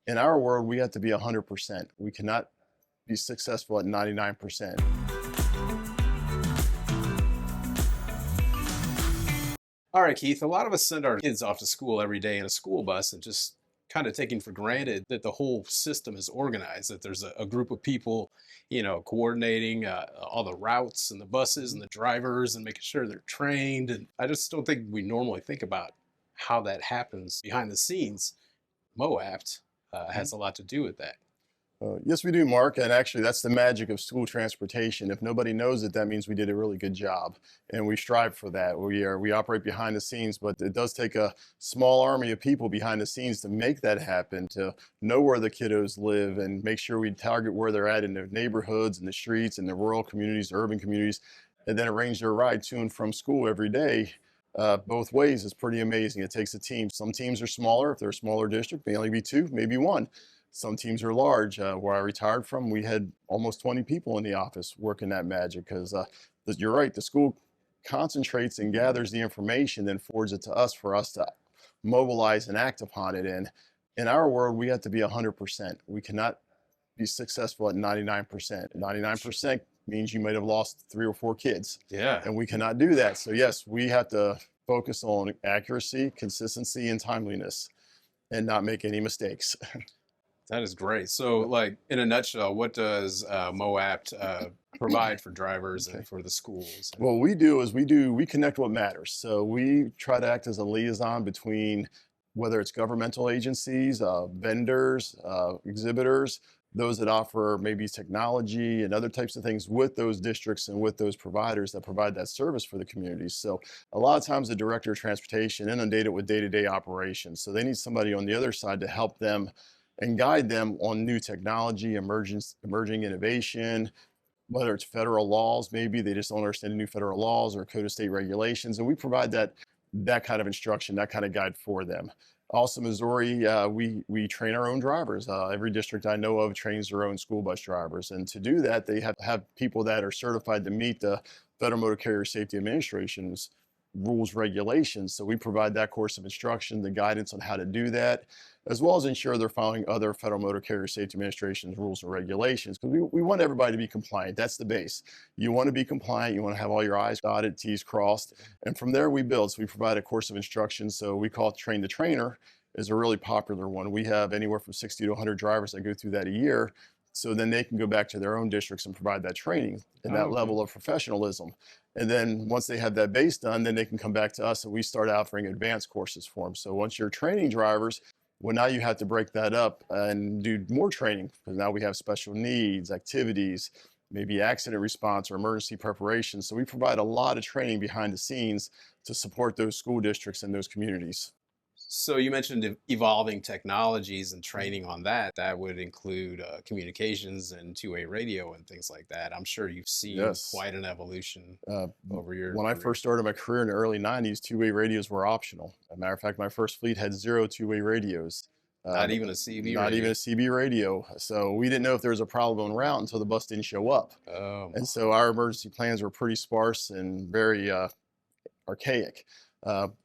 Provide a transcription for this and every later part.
In our world, we have to be 100%. We cannot be successful at 99%. All right, Keith, a lot of us send our kids off to school every day in a school bus and just kind of taking for granted that the whole system is organized, that there's a group of people, coordinating all the routes and the buses and the drivers and making sure they're trained. And I just don't think we normally think about how that happens behind the scenes. MOAPT has a lot to do with that. Yes, we do, Mark. And actually, that's the magic of school transportation. If nobody knows it, that means we did a really good job. And we strive for that. We operate behind the scenes, but it does take a small army of people behind the scenes to make that happen, to know where the kiddos live and make sure we target where they're at in their neighborhoods and the streets and the rural communities, urban communities, and then arrange their ride to and from school every day. Both ways is pretty amazing. It takes a team. Some teams are smaller. If they're a smaller district, may only be two, maybe one. Some teams are large. Where I retired from, we had almost 20 people in the office working that magic because you're right, the school concentrates and gathers the information, then forwards it to us for us to mobilize and act upon it. And in our world, we have to be 100%. We cannot be successful at 99%. 99% means you might have lost 3 or 4 kids. Yeah. And we cannot do that. So yes, we have to focus on accuracy, consistency, and timeliness and not make any mistakes. That is great. So, like, in a nutshell, what does MOAPT provide for drivers and for the schools? What we do is we connect what matters. So we try to act as a liaison between whether it's governmental agencies, vendors, exhibitors, those that offer maybe technology and other types of things with those districts and with those providers that provide that service for the communities. So a lot of times the director of transportation inundated with day-to-day operations. So they need somebody on the other side to help them and guide them on new technology, emerging innovation, whether it's federal laws, maybe they just don't understand the new federal laws or code of state regulations. And we provide that kind of instruction, that kind of guide for them. Also, Missouri, we train our own drivers. Every district I know of trains their own school bus drivers. And to do that, they have to have people that are certified to meet the Federal Motor Carrier Safety Administration's rules, regulations. So we provide that course of instruction, the guidance on how to do that, as well as ensure they're following other Federal Motor Carrier Safety Administration's rules and regulations. Because we want everybody to be compliant. That's the base. You want to be compliant. You want to have all your I's dotted, T's crossed. And from there we build. So we provide a course of instruction. So we call it Train the Trainer is a really popular one. We have anywhere from 60 to 100 drivers that go through that a year. So then they can go back to their own districts and provide that training and that level of professionalism. And then once they have that base done, then they can come back to us and we start offering advanced courses for them. So once you're training drivers, well, now you have to break that up and do more training because now we have special needs, activities, maybe accident response or emergency preparation. So we provide a lot of training behind the scenes to support those school districts and those communities. So you mentioned evolving technologies and training on that. That would include communications and two-way radio and things like that. I'm sure you've seen quite an evolution over your When career. I first started my career in the early 90s, two-way radios were optional. As a matter of fact, my first fleet had 0 two-way radios. Not even a CB Not radio. even a CB radio. So we didn't know if there was a problem en route until the bus didn't show up. Oh, And so our emergency plans were pretty sparse and very archaic.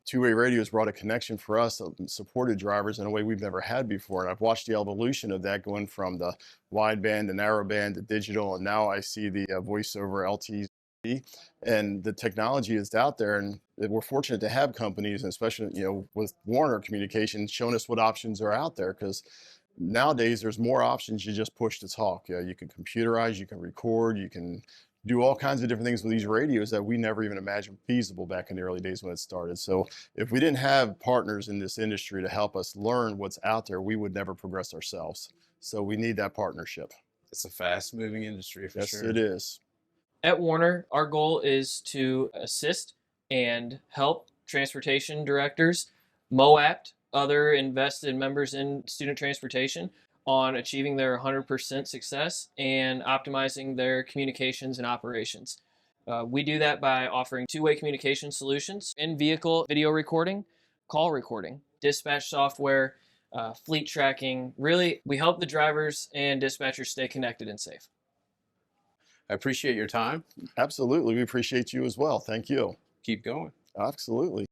Two-way radios brought a connection for us that supported drivers in a way we've never had before. And I've watched the evolution of that going from the wideband to narrowband to digital. And now I see the voice over LTE. And the technology is out there. And we're fortunate to have companies, and especially, with Warner Communications, showing us what options are out there. Because nowadays there's more options. You just push to talk. You can computerize, you can record, you can do all kinds of different things with these radios that we never even imagined feasible back in the early days when it started. So if we didn't have partners in this industry to help us learn what's out there, we would never progress ourselves. So we need that partnership. it's a fast-moving industry for Yes, sure. it is. At Warner, our goal is to assist and help transportation directors, MOAPT, other invested members in student transportation, on achieving their 100% success and optimizing their communications and operations. We do that by offering two-way communication solutions, in-vehicle video recording, call recording, dispatch software, fleet tracking. Really, we help the drivers and dispatchers stay connected and safe. I appreciate your time. Absolutely. We appreciate you as well. Thank you. Keep going. Absolutely.